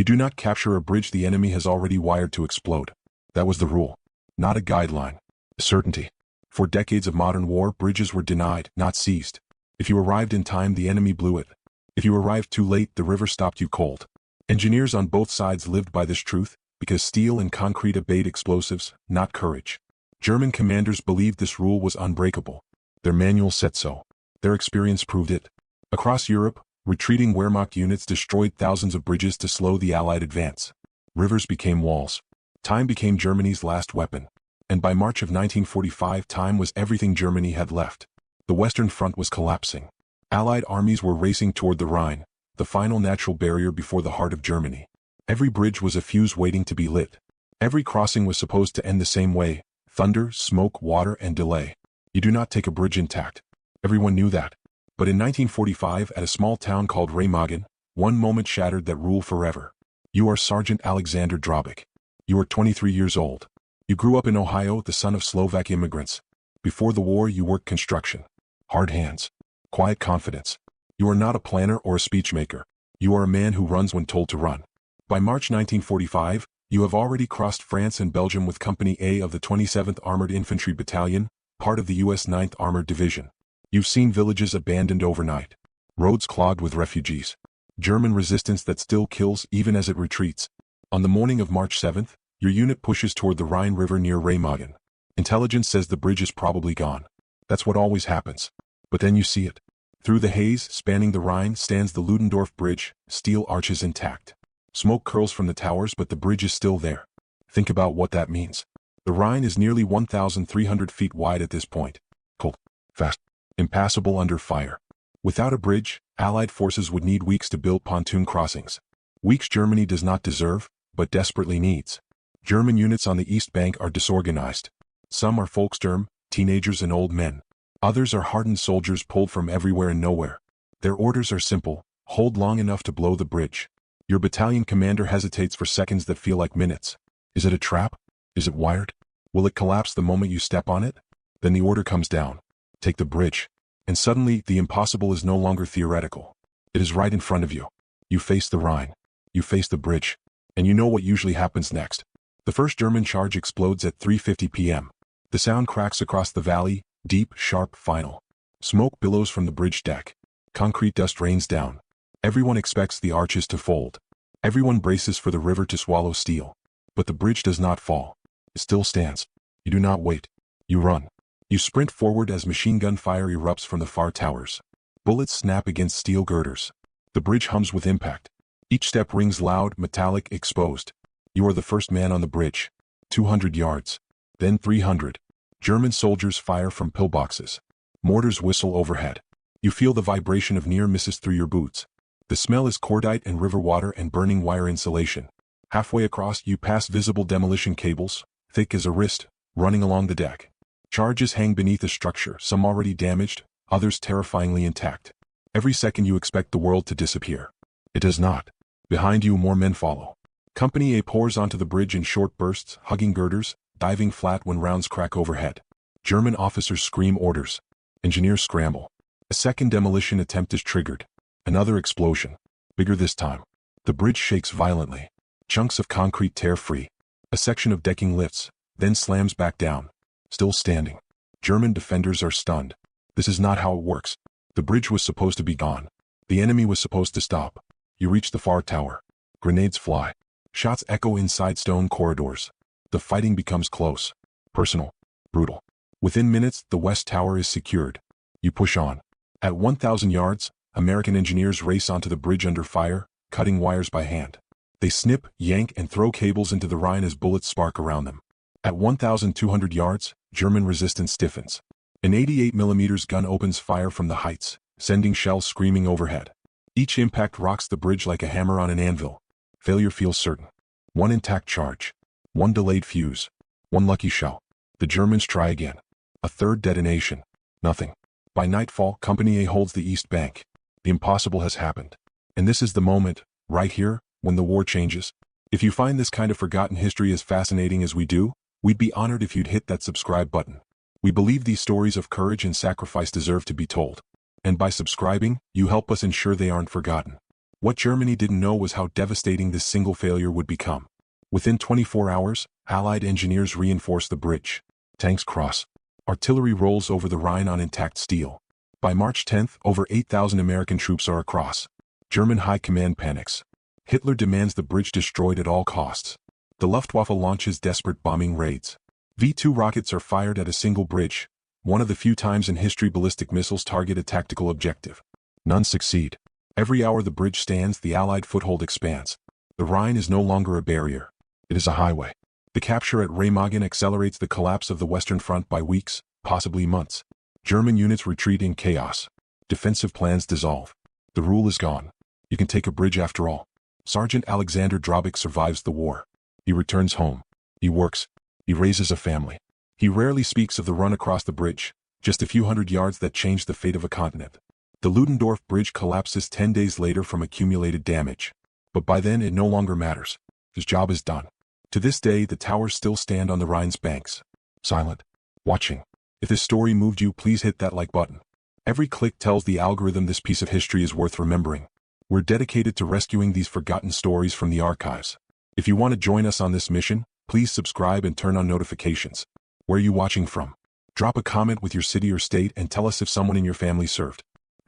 You do not capture a bridge the enemy has already wired to explode. That was the rule. Not a guideline. A certainty. For decades of modern war, bridges were denied, not seized. If you arrived in time, the enemy blew it. If you arrived too late, the river stopped you cold. Engineers on both sides lived by this truth, because steel and concrete obeyed explosives, not courage. German commanders believed this rule was unbreakable. Their manual said so. Their experience proved it. Across Europe, retreating Wehrmacht units destroyed thousands of bridges to slow the Allied advance. Rivers became walls. Time became Germany's last weapon. And by March of 1945, time was everything Germany had left. The Western Front was collapsing. Allied armies were racing toward the Rhine, the final natural barrier before the heart of Germany. Every bridge was a fuse waiting to be lit. Every crossing was supposed to end the same way: thunder, smoke, water, and delay. You do not take a bridge intact. Everyone knew that. But in 1945, at a small town called Remagen, one moment shattered that rule forever. You are Sergeant Alexander Drobik. You are 23 years old. You grew up in Ohio, the son of Slovak immigrants. Before the war, you worked construction. Hard hands. Quiet confidence. You are not a planner or a speechmaker. You are a man who runs when told to run. By March 1945, you have already crossed France and Belgium with Company A of the 27th Armored Infantry Battalion, part of the U.S. 9th Armored Division. You've seen villages abandoned overnight. Roads clogged with refugees. German resistance that still kills even as it retreats. On the morning of March 7th, your unit pushes toward the Rhine River near Remagen. Intelligence says the bridge is probably gone. That's what always happens. But then you see it. Through the haze, spanning the Rhine, stands the Ludendorff Bridge, steel arches intact. Smoke curls from the towers, but the bridge is still there. Think about what that means. The Rhine is nearly 1,300 feet wide at this point. Cold, fast, impassable under fire. Without a bridge, Allied forces would need weeks to build pontoon crossings. Weeks Germany does not deserve, but desperately needs. German units on the East Bank are disorganized. Some are Volkssturm, teenagers and old men. Others are hardened soldiers pulled from everywhere and nowhere. Their orders are simple: hold long enough to blow the bridge. Your battalion commander hesitates for seconds that feel like minutes. Is it a trap? Is it wired? Will it collapse the moment you step on it? Then the order comes down. Take the bridge. And suddenly, the impossible is no longer theoretical. It is right in front of you. You face the Rhine. You face the bridge. And you know what usually happens next. The first German charge explodes at 3:50 p.m. The sound cracks across the valley, deep, sharp, final. Smoke billows from the bridge deck. Concrete dust rains down. Everyone expects the arches to fold. Everyone braces for the river to swallow steel. But the bridge does not fall. It still stands. You do not wait. You run. You sprint forward as machine gun fire erupts from the far towers. Bullets snap against steel girders. The bridge hums with impact. Each step rings loud, metallic, exposed. You are the first man on the bridge. 200 yards. Then 300. German soldiers fire from pillboxes. Mortars whistle overhead. You feel the vibration of near misses through your boots. The smell is cordite and river water and burning wire insulation. Halfway across, you pass visible demolition cables, thick as a wrist, running along the deck. Charges hang beneath the structure, some already damaged, others terrifyingly intact. Every second you expect the world to disappear. It does not. Behind you, more men follow. Company A pours onto the bridge in short bursts, hugging girders, diving flat when rounds crack overhead. German officers scream orders. Engineers scramble. A second demolition attempt is triggered. Another explosion. Bigger this time. The bridge shakes violently. Chunks of concrete tear free. A section of decking lifts, then slams back down. Still standing. German defenders are stunned. This is not how it works. The bridge was supposed to be gone. The enemy was supposed to stop. You reach the far tower. Grenades fly. Shots echo inside stone corridors. The fighting becomes close. Personal. Brutal. Within minutes, the West Tower is secured. You push on. At 1,000 yards, American engineers race onto the bridge under fire, cutting wires by hand. They snip, yank, and throw cables into the Rhine as bullets spark around them. At 1,200 yards, German resistance stiffens. An 88mm gun opens fire from the heights, sending shells screaming overhead. Each impact rocks the bridge like a hammer on an anvil. Failure feels certain. One intact charge. One delayed fuse. One lucky shell. The Germans try again. A third detonation. Nothing. By nightfall, Company A holds the East Bank. The impossible has happened. And this is the moment, right here, when the war changes. If you find this kind of forgotten history as fascinating as we do, we'd be honored if you'd hit that subscribe button. We believe these stories of courage and sacrifice deserve to be told. And by subscribing, you help us ensure they aren't forgotten. What Germany didn't know was how devastating this single failure would become. Within 24 hours, Allied engineers reinforce the bridge. Tanks cross. Artillery rolls over the Rhine on intact steel. By March 10, over 8,000 American troops are across. German high command panics. Hitler demands the bridge destroyed at all costs. The Luftwaffe launches desperate bombing raids. V-2 rockets are fired at a single bridge, one of the few times in history ballistic missiles target a tactical objective. None succeed. Every hour the bridge stands, the Allied foothold expands. The Rhine is no longer a barrier. It is a highway. The capture at Remagen accelerates the collapse of the Western Front by weeks, possibly months. German units retreat in chaos. Defensive plans dissolve. The rule is gone. You can take a bridge after all. Sergeant Alexander Drabik survives the war. He returns home. He works. He raises a family. He rarely speaks of the run across the bridge, just a few hundred yards that changed the fate of a continent. The Ludendorff Bridge collapses 10 days later from accumulated damage. But by then it no longer matters. His job is done. To this day the towers still stand on the Rhine's banks. Silent. Watching. If this story moved you, please hit that like button. Every click tells the algorithm this piece of history is worth remembering. We're dedicated to rescuing these forgotten stories from the archives. If you want to join us on this mission, please subscribe and turn on notifications. Where are you watching from? Drop a comment with your city or state and tell us if someone in your family served.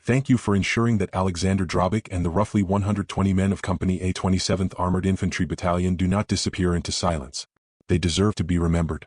Thank you for ensuring that Alexander Drabik and the roughly 120 men of Company A 27th Armored Infantry Battalion do not disappear into silence. They deserve to be remembered.